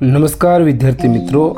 નમસ્કાર વિદ્યાર્થી મિત્રો,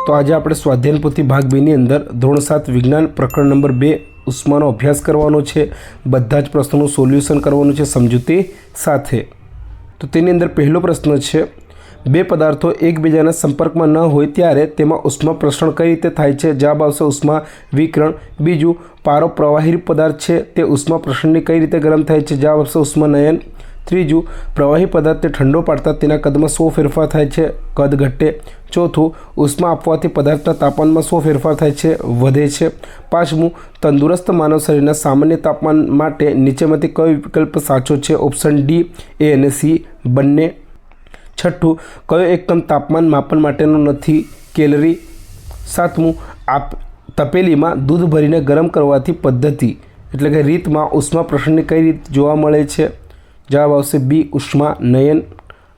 તો આજે આપણે સ્વાધ્યાયન પોથી ભાગ 2 ની અંદર ધોરણ 7 વિજ્ઞાન પ્રકરણ નંબર 2 ઉષ્માનો અભ્યાસ કરવાનો છે। બધા જ પ્રશ્નોનું સોલ્યુશન કરવાનું છે સમજૂતી સાથે। તો તેની અંદર પહેલો પ્રશ્ન છે, બે પદાર્થો એકબીજાના સંપર્કમાં ન હોય ત્યારે તેમાં ઉષ્મા પ્રસરણ કઈ રીતે થાય છે? જવાબ આવશે ઉષ્મા વિકિરણ। બીજું, પારો પ્રવાહી પદાર્થ છે તે ઉષ્મા પ્રસરણની કઈ રીતે ગરમ થાય છે? જવાબ આવશે ઉષ્માનયન। ત્રીજું, પ્રવાહી પદાર્થને ઠંડો પાડતા તેના કદમાં શો ફેરફાર થાય છે? કદ ઘટે। ચોથું, ઉષ્મા આપવાથી પદાર્થના તાપમાનમાં શો ફેરફાર થાય છે? વધે છે। પાંચમું, તંદુરસ્ત માનવ શરીરના સામાન્ય તાપમાન માટે નીચેમાંથી કયો વિકલ્પ સાચો છે? ઓપ્શન ડી, એ અને સી બંને। છઠ્ઠું, કયો એકમ તાપમાન માપન માટેનો નથી? કેલરી। સાતમું, તપેલીમાં દૂધ ભરીને ગરમ કરવાથી પદ્ધતિ એટલે કે રીતમાં ઉષ્મા પ્રસરણની કઈ રીત જોવા મળે છે? જવાબ આવશે બી, ઉષ્માનયન।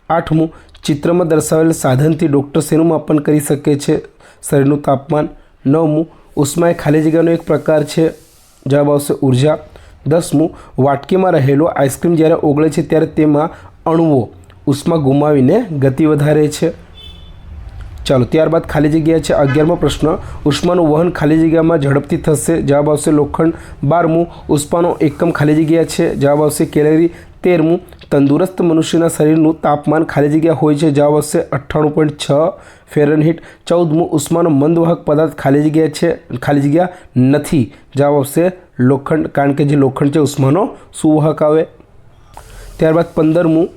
આઠમું, ચિત્રમાં દર્શાવેલ સાધનથી ડૉક્ટર શેનું માપન કરી શકે છે? શરીરનું તાપમાન। નવમું, ઉષ્મા એ ખાલી જગ્યાનો એક પ્રકાર છે? જવાબ આવશે ઉર્જા। 10મું, વાટકીમાં રહેલો આઈસ્ક્રીમ જ્યારે ઓગળે છે ત્યારે તેમાં અણુઓ ઉષ્મા ગુમાવીને ગતિ વધારે છે। ચાલો, ત્યારબાદ ખાલી જગ્યા છે 11મો પ્રશ્ન, ઉષ્માનું વહન ખાલી જગ્યામાં ઝડપથી થશે? જવાબ આવશે લોખંડ। 12મું, ઉષ્માનો એકમ ખાલી જગ્યા છે? જવાબ આવશે કેલરી। 13મું, તંદુરસ્ત મનુષ્યના શરીરનું તાપમાન ખાલી જગ્યા હોય છે? જવાબ આવશે 98.6 ફેરનહીટ। 14મું, ઉષ્માનો મંદવાહક પદાર્થ ખાલી જગ્યા છે? ખાલી જગ્યા નથી? જવાબ આવશે લોખંડ, કારણ કે જે લોખંડ છે ઉષ્માનો સુવાહક આવે। ત્યારબાદ 15મું,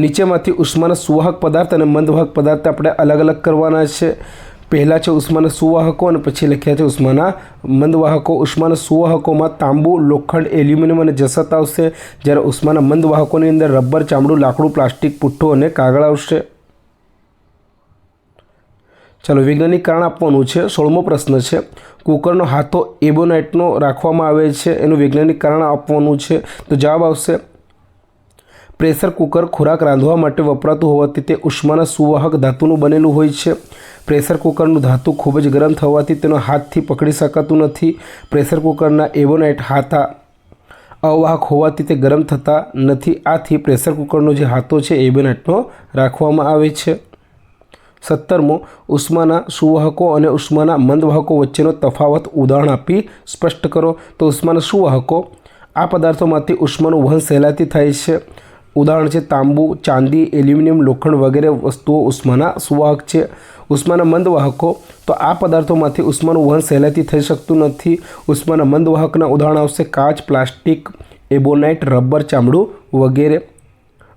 નીચેમાંથી ઉષ્માના સુવાહક પદાર્થ અને મંદવાહક પદાર્થ આપણે અલગ અલગ કરવાના છે। પહેલાં છે ઉષ્માના સુવાહકો અને પછી લખ્યા છે ઉષ્માના મંદવાહકો। ઉષ્માના સુવાહકોમાં તાંબુ, લોખંડ, એલ્યુમિનિયમ અને જસત આવશે, જ્યારે ઉષ્માના મંદવાહકોની અંદર રબર, ચામડું, લાકડું, પ્લાસ્ટિક, પુઠ્ઠો અને કાગળ આવશે। ચાલો, વૈજ્ઞાનિક કારણ આપવાનું છે। 16મો પ્રશ્ન છે, કુકરનો હાથો એબોનાઇટનો રાખવામાં આવે છે, એનું વૈજ્ઞાનિક કારણ આપવાનું છે। તો જવાબ આવશે પ્રેશર કુકર ખોરાક રાંધવા માટે વપરાતું હોવાથી તે ઉષ્માના સુવાહક ધાતુનું બનેલું હોય છે। પ્રેશર કુકરનું ધાતુ ખૂબ જ ગરમ થવાથી તેનો હાથથી પકડી શકાતું નથી। પ્રેશર કુકરના એબોનાઇટ હાથા અવાહક હોવાથી તે ગરમ થતા નથી, આથી પ્રેશર કુકરનો જે હાથો છે એબોનાઇટનો રાખવામાં આવે છે। 17મો, ઉષ્માના સુવાહકો અને ઉષ્માના મંદવાહકો વચ્ચેનો તફાવત ઉદાહરણ આપી સ્પષ્ટ કરો। તો ઉષ્માના સુવાહકો આ પદાર્થોમાંથી ઉષ્માનું વહન સહેલાઈથી થાય છે। ઉદાહરણ છે તાંબુ, ચાંદી, એલ્યુમિનિયમ, લોખંડ વગેરે વસ્તુઓ ઉષ્માના સુવાહક છે। ઉષ્માના મંદવાહકો, તો આ પદાર્થોમાંથી ઉષ્માનું વહન સહેલાઈથી થઈ શકતું નથી। ઉષ્માના મંદવાહકના ઉદાહરણ આવશે કાચ, પ્લાસ્ટિક, એબોનાઇટ, રબર, ચામડું વગેરે।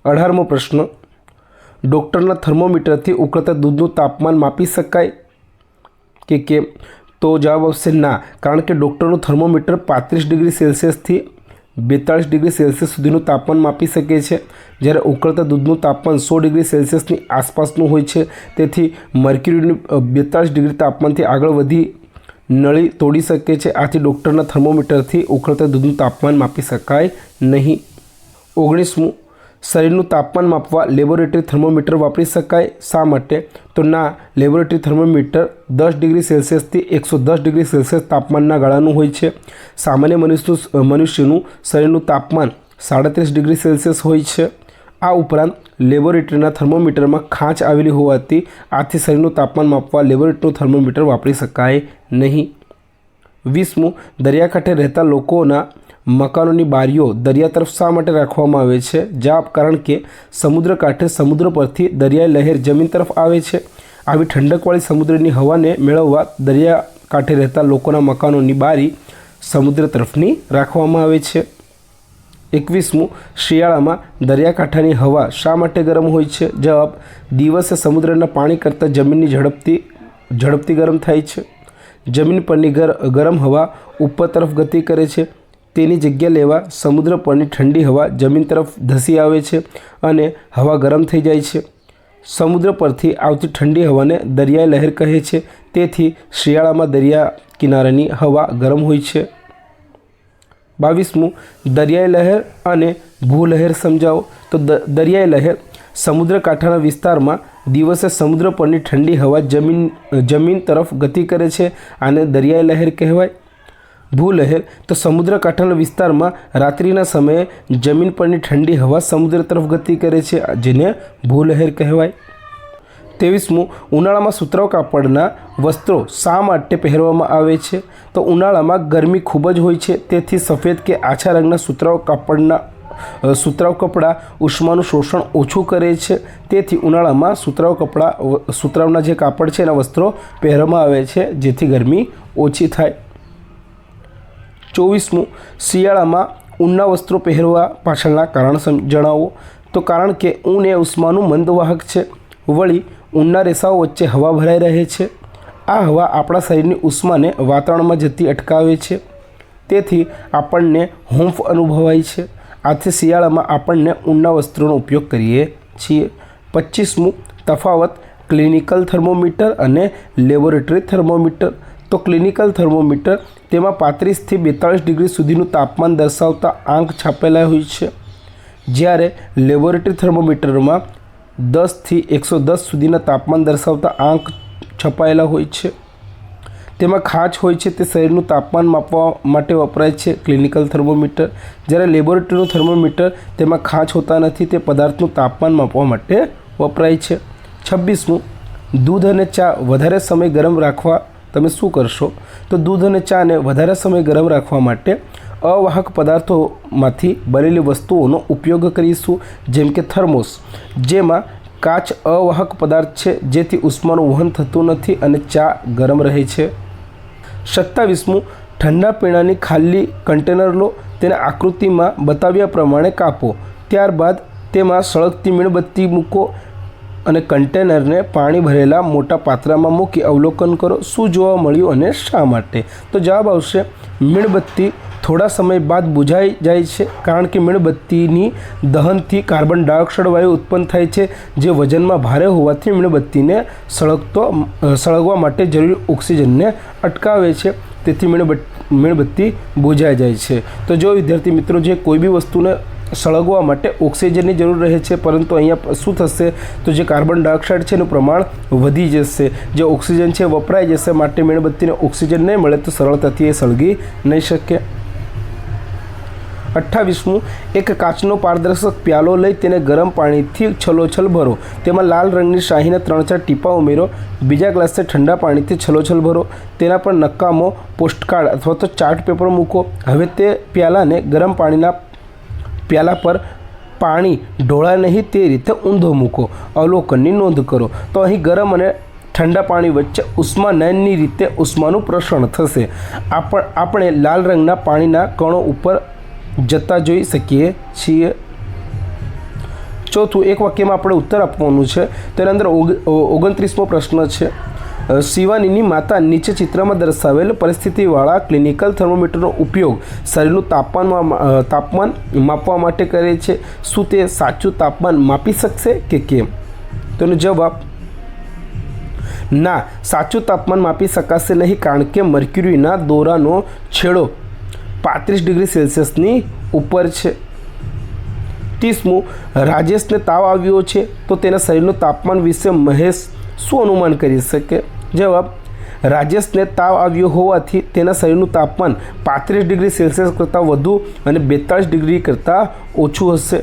18મો પ્રશ્ન, ડૉક્ટરના થર્મોમીટરથી ઉકળતા દૂધનું તાપમાન માપી શકાય કે કેમ? તો જવાબ આવશે ના, કારણ કે ડૉક્ટરનું થર્મોમીટર 35 ડિગ્રી સેલ્સિયસથી 42 ડિગ્રી સેલ્સિયસ સુધીનું તાપમાન માપી શકે છે, જ્યારે ઉકળતા દૂધનું તાપમાન 100 ડિગ્રી સેલ્સિયસની આસપાસનું હોય છે। તેથી મર્ક્યુરીનું 42 ડિગ્રી તાપમાનથી આગળ વધી નળી તોડી શકે છે, આથી ડૉક્ટરના થર્મોમીટરથી ઉકળતા દૂધનું તાપમાન માપી શકાય નહીં। 19મું, શરીરનું તાપમાન માપવા લેબોરેટરી થર્મોમીટર વાપરી શકાય? શા માટે? તો ના, લેબોરેટરી થર્મોમીટર 10 ડિગ્રી સેલ્સિયસથી 110 ડિગ્રી સેલ્સિયસ તાપમાનના ગાળાનું હોય છે। સામાન્ય મનુષ્યનું શરીરનું તાપમાન 37 ડિગ્રી સેલ્સિયસ હોય છે। આ ઉપરાંત લેબોરેટરીના થર્મોમીટરમાં ખાંચ આવેલી હોવાથી આથી શરીરનું તાપમાન માપવા લેબોરેટરીનું થર્મોમીટર વાપરી શકાય નહીં। 20મું, દરિયાકાંઠે રહેતા લોકોના મકાનોની બારીઓ દરિયા તરફ શા માટે રાખવામાં આવે છે? જવાબ, કારણ કે સમુદ્ર કાંઠે સમુદ્ર પરથી દરિયાઈ લહેર જમીન તરફ આવે છે। આવી ઠંડકવાળી સમુદ્રની હવાને મેળવવા દરિયા કાંઠે રહેતા લોકોના મકાનોની બારી સમુદ્ર તરફની રાખવામાં આવે છે। 21મું, શિયાળામાં દરિયાકાંઠાની હવા શા માટે ગરમ હોય છે? જવાબ, દિવસે સમુદ્રના પાણી કરતાં જમીનની ઝડપથી ગરમ થાય છે। જમીન પરની ગરમ હવા ઉપર તરફ ગતિ કરે છે, તેની જગ્યા લેવા સમુદ્ર પરની ઠંડી હવા જમીન તરફ ધસી આવે છે અને હવા ગરમ થઈ જાય છે। સમુદ્ર પરથી આવતી ઠંડી હવાને દરિયાઈ લહેર કહે છે, તેથી શિયાળામાં દરિયા કિનારાની હવા ગરમ હોય છે। 22મું, દરિયાઈ લહેર અને ભૂલહેર સમજાવો। તો દરિયાઈ લહેર સમુદ્ર કાંઠાના વિસ્તારમાં દિવસે સમુદ્ર પરની ઠંડી હવા જમીન તરફ ગતિ કરે છે, આને દરિયાઈ લહેર કહેવાય। ભૂલહેર તો સમુદ્ર કાંઠાના વિસ્તારમાં રાત્રિના સમયે જમીન પરની ઠંડી હવા સમુદ્ર તરફ ગતિ કરે છે, જેને ભૂલહેર કહેવાય। 23મું ઉનાળામાં સુતરાઉ કાપડના વસ્ત્રો શા માટે પહેરવામાં આવે છે? તો ઉનાળામાં ગરમી ખૂબ જ હોય છે, તેથી સફેદ કે આછા રંગના સુતરાઉ કપડાં ઉષ્માનું શોષણ ઓછું કરે છે, તેથી ઉનાળામાં સુતરાઉના જે કાપડ છે એના વસ્ત્રો પહેરવામાં આવે છે જેથી ગરમી ઓછી થાય. 24મું શિયાળામાં ઊનના વસ્ત્રો પહેરવા પાછળના કારણ જણાવો. તો કારણ કે ઊન એ ઉષ્માનું મંદવાહક છે. વળી ઊનના રેસાઓ વચ્ચે હવા ભરાઈ રહે છે. આ હવા આપણા શરીરની ઉષ્માને વાતાવરણમાં જતી અટકાવે છે, તેથી આપણને હૂંફ અનુભવાય છે. આથી શિયાળામાં આપણને ઊનના વસ્ત્રોનો ઉપયોગ કરીએ છીએ. 25મું તફાવત ક્લિનિકલ થર્મોમીટર અને લેબોરેટરી થર્મોમીટર. તો ક્લિનિકલ થર્મોમીટર તેમાં 35થી 42 ડિગ્રી સુધીનું તાપમાન દર્શાવતા આંક છાપેલા હોય છે, જ્યારે લેબોરેટરી થર્મોમીટરમાં 10થી 110 સુધીના તાપમાન દર્શાવતા આંક છપાયેલા હોય છે. તેમાં ખાંચ હોય છે, તે શરીરનું તાપમાન માપવા માટે વપરાય છે ક્લિનિકલ થર્મોમીટર, જ્યારે લેબોરેટરીનું થર્મોમીટર તેમાં ખાંચ હોતા નથી, તે પદાર્થનું તાપમાન માપવા માટે વપરાય છે. 26મું દૂધ અને ચા વધારે સમય ગરમ રાખવા તમે શું કરશો? તો દૂધ અને ચાને વધારે સમય ગરમ રાખવા માટે અવાહક પદાર્થોમાંથી બનેલી વસ્તુઓનો ઉપયોગ કરીશું, જેમ કે થર્મોસ, જેમાં કાચ અવાહક પદાર્થ છે, જેથી ઉષ્માનું વહન થતું નથી અને ચા ગરમ રહે છે. 27મું ઠંડા પીણાની ખાલી કન્ટેનર લો, તેને આકૃતિમાં બતાવ્યા પ્રમાણે કાપો, ત્યારબાદ તેમાં સળગતી મીણબત્તી મૂકો અને કન્ટેનરને પાણી ભરેલા મોટા પાત્રમાં મૂકી અવલોકન કરો. શું જોવા મળ્યું અને શા માટે? તો જવાબ આવશે મીણબત્તી થોડા સમય બાદ બુઝાઈ જાય છે, કારણ કે મીણબત્તીની દહનથી કાર્બન ડાયોક્સાઇડ વાયુ ઉત્પન્ન થાય છે, જે વજનમાં ભારે હોવાથી મીણબત્તીને સળગવા માટે જરૂરી ઓક્સિજનને અટકાવે છે, તેથી મીણબત્તી બુઝાઈ જાય છે. તો જો વિદ્યાર્થી મિત્રો, જે કોઈ બી વસ્તુને સળગવા માટે ઓક્સિજનની જરૂર રહે છે, પરંતુ અહીંયા શું થશે? તો જે કાર્બન ડાયોક્સાઇડ છે એનું પ્રમાણ વધી જશે, જે ઓક્સિજન છે વપરાઈ જશે, માટે મીણબત્તીને ઓક્સિજન નહીં મળે તો સરળતાથી એ સળગી નહીં શકે. 28મું એક કાચનો પારદર્શક પ્યાલો લઈ તેને ગરમ પાણીથી છલોછલ ભરો, તેમાં લાલ રંગની શાહીના 3-4 ટીપા ઉમેરો. બીજા ગ્લાસને ઠંડા પાણીથી છલોછલ ભરો, તેના પર નકામો પોસ્ટકાર્ડ અથવા તો ચાર્ટ પેપર મૂકો. હવે તે પ્યાલાને ગરમ પાણીના પ્યાલા પર પાણી ઢોળાય નહીં તે રીતે ઊંધો મૂકો. અવલોકનની નોંધ કરો. તો અહીં ગરમ અને ઠંડા પાણી વચ્ચે ઉષ્માનયનની રીતે ઉષ્માનું પ્રસરણ થશે. આપણે લાલ રંગના પાણીના કણો ઉપર જતા જોઈ શકીએ છીએ. ચોથું, એક વાક્યમાં આપણે ઉત્તર આપવાનું છે. તેના અંદર 29મો પ્રશ્ન છે. શિવાનીની માતા નીચે ચિત્રમાં દર્શાવેલ પરિસ્થિતિવાળા ક્લિનિકલ થર્મોમીટરનો ઉપયોગ શરીરનું તાપમાન માપવા માટે કરે છે. શું તે સાચું તાપમાન માપી શકશે કે કેમ? તેનો જવાબ ના, સાચું તાપમાન માપી શકાશે નહીં, કારણ કે મર્ક્યુરીના દોરાનો છેડો 35 ડિગ્રી સેલ્સિયસની ઉપર છે. 30મું રાજેશને તાવ આવ્યો છે, તો તેના શરીરનું તાપમાન વિશે મહેશ શું અનુમાન કરી શકે? જવાબ રાજેશને તાવ આવ્યો હોવાથી તેના શરીરનું તાપમાન 35 ડિગ્રી સેલ્સિયસ કરતાં વધુ અને 42 ડિગ્રી કરતાં ઓછું હશે.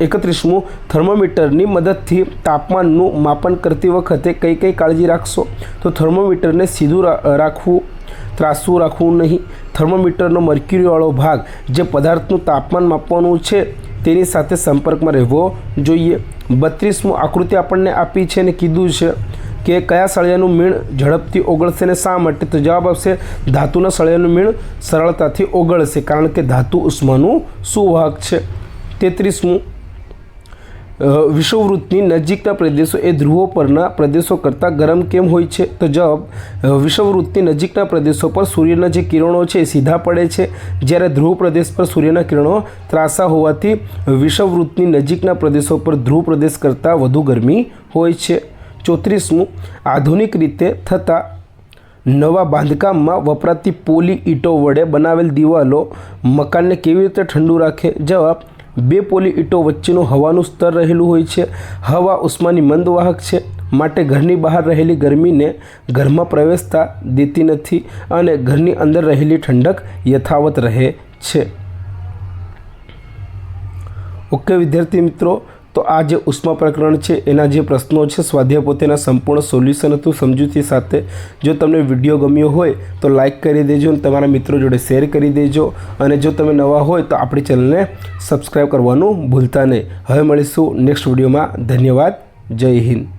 31મું થર્મોમીટરની મદદથી તાપમાનનું માપન કરતી વખતે કઈ કાળજી રાખશો? તો થર્મોમીટરને સીધું રાખવું, ત્રાસવું રાખવું નહીં. થર્મોમીટરનો મર્ક્યુરીવાળો ભાગ જે પદાર્થનું તાપમાન માપવાનું છે તેની સાથે સંપર્કમાં રહેવો જોઈએ. 32મું આકૃતિ આપણને આપી છે અને કીધું છે કે કયા સળિયાનું મીણ ઝડપથી ઓગળશે અને શા માટે? તો જવાબ આવશે ધાતુના સળિયાનું મીણ સરળતાથી ઓગળશે, કારણ કે ધાતુ ઉષ્માનું સુવાહક છે. 33મું વિષુવવૃત્તની નજીકના પ્રદેશો એ ધ્રુવો પરના પ્રદેશો કરતાં ગરમ કેમ હોય છે? તો જવાબ વિષુવવૃત્તની નજીકના પ્રદેશો પર સૂર્યના જે કિરણો છે એ સીધા પડે છે, જ્યારે ધ્રુવ પ્રદેશ પર સૂર્યના કિરણો ત્રાંસા હોવાથી વિષુવવૃત્તની નજીકના પ્રદેશો પર ધ્રુવ પ્રદેશ કરતાં વધુ ગરમી હોય છે. 34મું આધુનિક રીતે થતા નવા બાંધકામમાં વપરાતી પોલી ઈંટો વડે બનાવેલ દિવાલો મકાનને કેવી રીતે ઠંડુ રાખે? જવાબ 2 પોલી ઈંટો વચ્ચેનું હવાનું સ્તર રહેલું હોય છે. હવા ઉષ્માની મંદવાહક છે, માટે ઘરની બહાર રહેલી ગરમીને ઘરમાં પ્રવેશતા દેતી નથી અને ઘરની અંદર રહેલી ઠંડક યથાવત રહે છે. ઓકે વિદ્યાર્થી મિત્રો, તો આ જે ઉષ્મા પ્રકરણ છે એના જે પ્રશ્નો છે સ્વાધ્યાય પોથીના સંપૂર્ણ સોલ્યુશન હતું સમજૂતી સાથે. જો તમને વિડીયો ગમ્યો હોય તો લાઇક કરી દેજો અને તમારા મિત્રો જોડે શેર કરી દેજો. અને જો તમે નવા હોય તો આપણી ચેનલને સબસ્ક્રાઈબ કરવાનું ભૂલતા નહીં. હવે મળીશું નેક્સ્ટ વિડીયોમાં. ધન્યવાદ. જય હિન્દ.